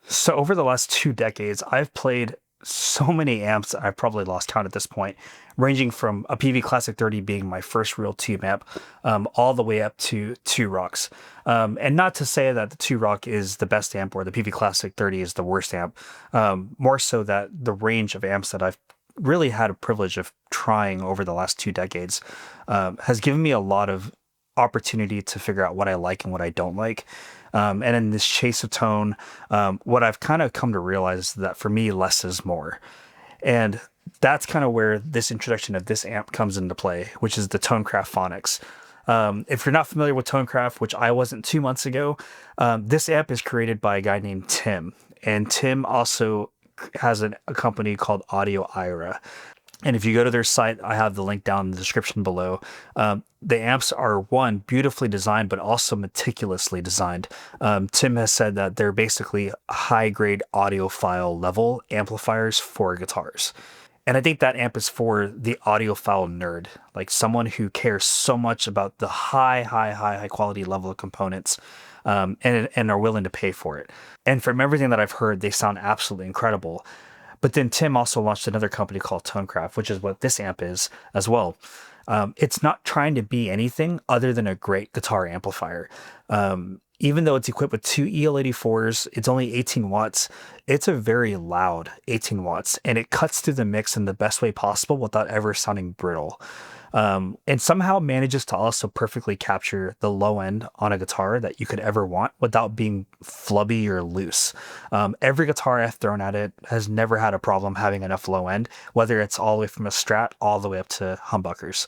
So over the last 2 decades, I've played so many amps, I've probably lost count at this point, ranging from a Peavey Classic 30 being my first real tube amp, all the way up to Two Rocks. And not to say that the Two Rock is the best amp or the Peavey Classic 30 is the worst amp, more so that the range of amps that I've really had a privilege of trying over the last 2 decades has given me a lot of opportunity to figure out what I like and what I don't like. And in this chase of tone, what I've kind of come to realize is that for me, less is more. And that's kind of where this introduction of this amp comes into play, which is the Tonkraf Fonix. If you're not familiar with Tonkraf, which I wasn't 2 months ago, this amp is created by a guy named Tim. And Tim also has a company called Eyra. And if you go to their site, I have the link down in the description below. The amps are, one, beautifully designed, but also meticulously designed. Tim has said that they're basically high-grade audiophile-level amplifiers for guitars. And I think that amp is for the audiophile nerd, like someone who cares so much about the high quality level of components, and are willing to pay for it. And from everything that I've heard, they sound absolutely incredible. But then Tim also launched another company called Tonkraf, which is what this amp is as well. It's not trying to be anything other than a great guitar amplifier. Even though it's equipped with two EL84s, it's only 18 watts. It's a very loud 18 watts, and it cuts through the mix in the best way possible without ever sounding brittle. And somehow manages to also perfectly capture the low end on a guitar that you could ever want without being flubby or loose. Every guitar I've thrown at it has never had a problem having enough low end, whether it's all the way from a Strat all the way up to humbuckers.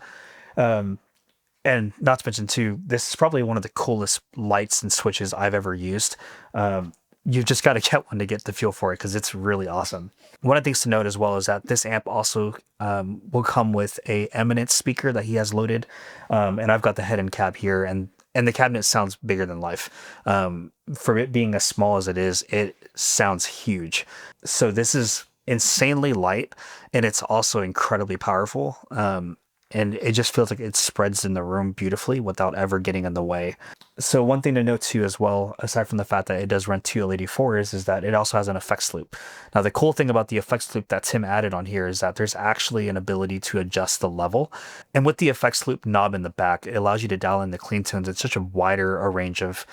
And not to mention too, this is probably one of the coolest lights and switches I've ever used. You've just got to get one to get the feel for it because it's really awesome. One of the things to note as well is that this amp also will come with a Eminent speaker that he has loaded. And I've got the head and cab here, and the cabinet sounds bigger than life. For it being as small as it sounds huge. So this is insanely light, and it's also incredibly powerful. And it just feels like it spreads in the room beautifully without ever getting in the way. So one thing to note too as well, aside from the fact that it does run two L84s, is that it also has an effects loop. Now the cool thing about the effects loop that Tim added on here is that there's actually an ability to adjust the level. And with the effects loop knob in the back, it allows you to dial in the clean tones. It's such a wider a range of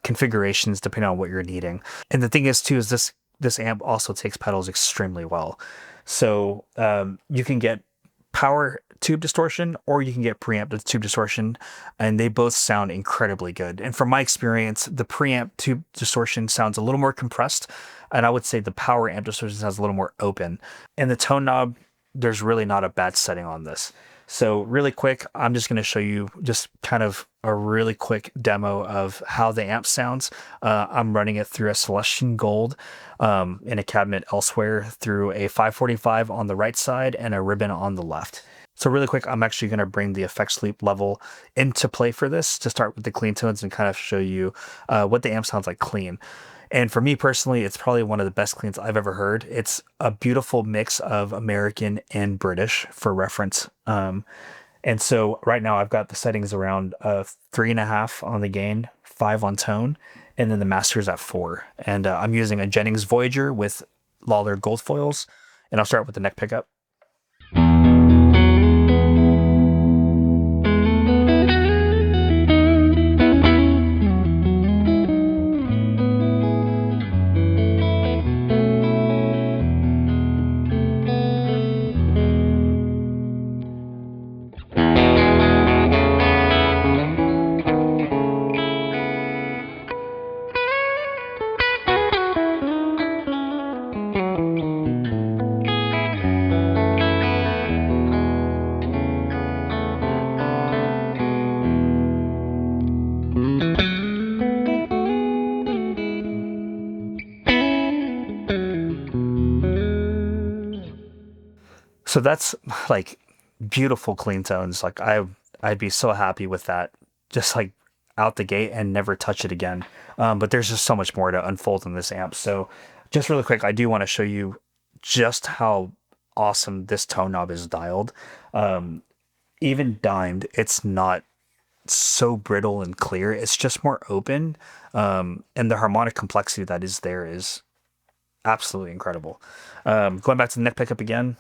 configurations depending on what you're needing. And the thing is too, is this amp also takes pedals extremely well. So you can get power tube distortion, or you can get preamp tube distortion, and they both sound incredibly good. And from my experience, the preamp tube distortion sounds a little more compressed, and I would say the power amp distortion sounds a little more open. And the tone knob, there's really not a bad setting on this. So really quick, I'm just going to show you just kind of a really quick demo of how the amp sounds. I'm running it through a Celestian Gold in a cabinet elsewhere, through a 545 on the right side and a ribbon on the left. So really quick, I'm actually going to bring the effects loop level into play for this to start with the clean tones and kind of show you what the amp sounds like clean. And for me personally, it's probably one of the best cleans I've ever heard. It's a beautiful mix of American and British for reference. And so right now I've got the settings around 3.5 on the gain, 5 on tone, and then the master's at 4. And I'm using a Jennings Voyager with Lawler gold foils. And I'll start with the neck pickup. So that's like beautiful clean tones. Like I'd be so happy with that, just like out the gate and never touch it again. But there's just so much more to unfold in this amp. So just really quick, I do want to show you just how awesome this tone knob is dialed. Even dimed, it's not so brittle and clear. It's just more open. And the harmonic complexity that is there is absolutely incredible. Going back to the neck pickup again.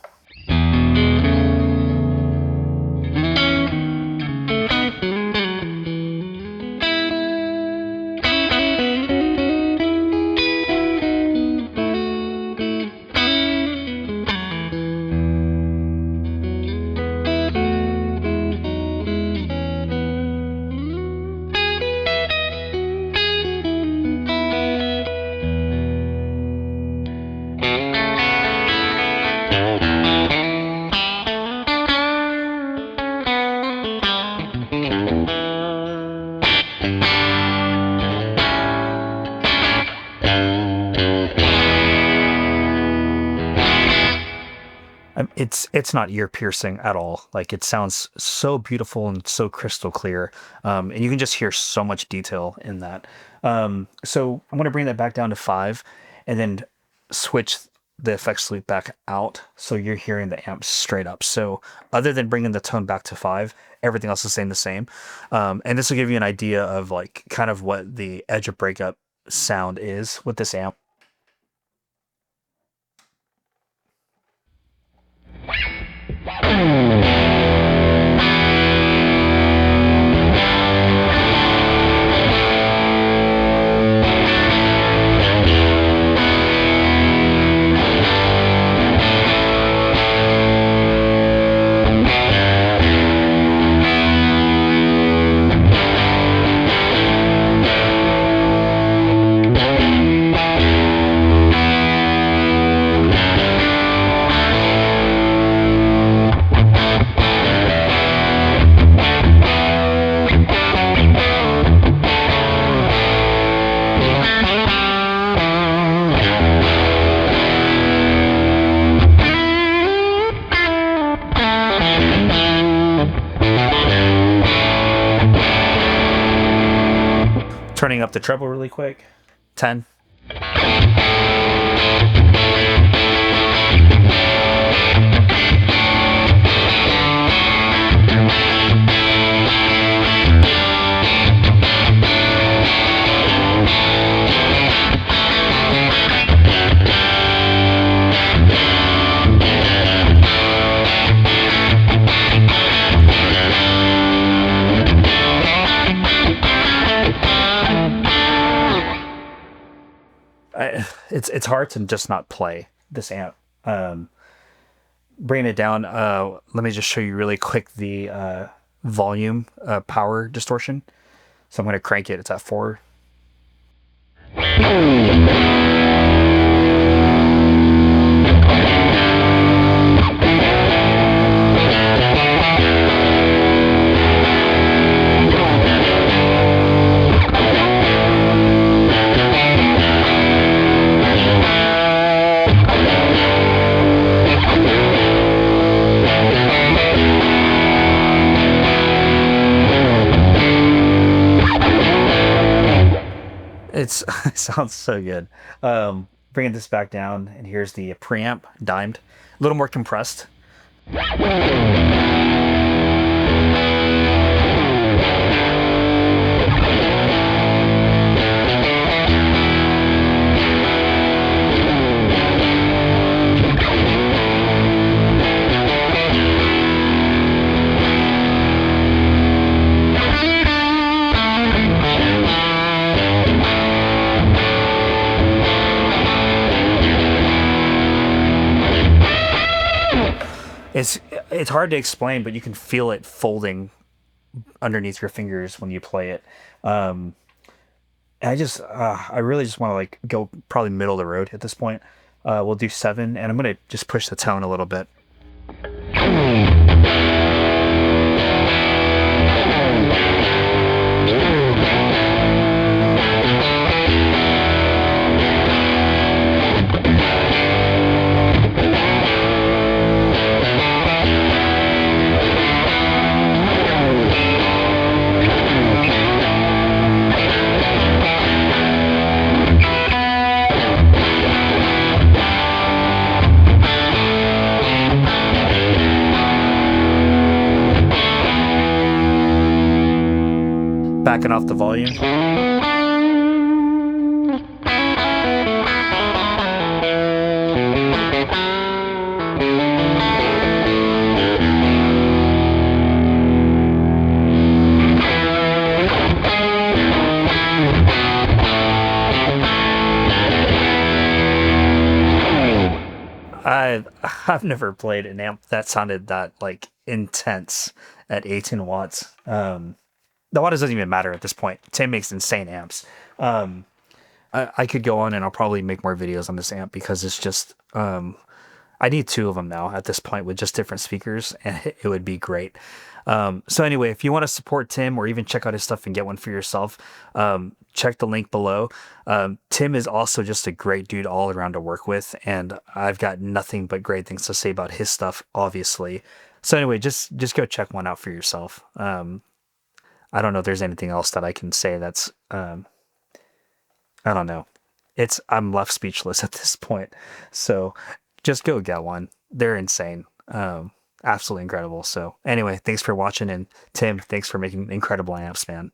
It's not ear piercing at all. Like it sounds so beautiful and so crystal clear, and you can just hear so much detail in that. So I'm going to bring that back down to 5, and then switch the effects loop back out, so you're hearing the amp straight up. So other than bringing the tone back to 5, everything else is staying the same. And this will give you an idea of like kind of what the Edge-of-breakup sound is with this amp. Turning up the treble really quick. 10. It's hard to just not play this amp. Bringing it down, let me just show you really quick the volume power distortion. So I'm going to crank it. It's at 4. It sounds so good. Bringing this back down, and here's the preamp dimed, a little more compressed. It's hard to explain, but you can feel it folding underneath your fingers when you play it. I really just want to like go probably middle of the road at this point. We'll do 7, and I'm gonna just push the tone a little bit. Backing off the volume. I've never played an amp that sounded that like intense at 18 watts. The wattage doesn't even matter at this point. Tim makes insane amps. Um, I could go on and I'll probably make more videos on this amp because it's just I need two of them now at this point with just different speakers, and it would be great. So anyway, if you want to support Tim or even check out his stuff and get one for yourself, check the link below. Tim is also just a great dude all around to work with, and I've got nothing but great things to say about his stuff, obviously. So anyway, just go check one out for yourself. I don't know if there's anything else that I can say that's I don't know. I'm left speechless at this point. So just go get one. They're insane. Absolutely incredible. So anyway, thanks for watching, and Tim, thanks for making incredible amps, man.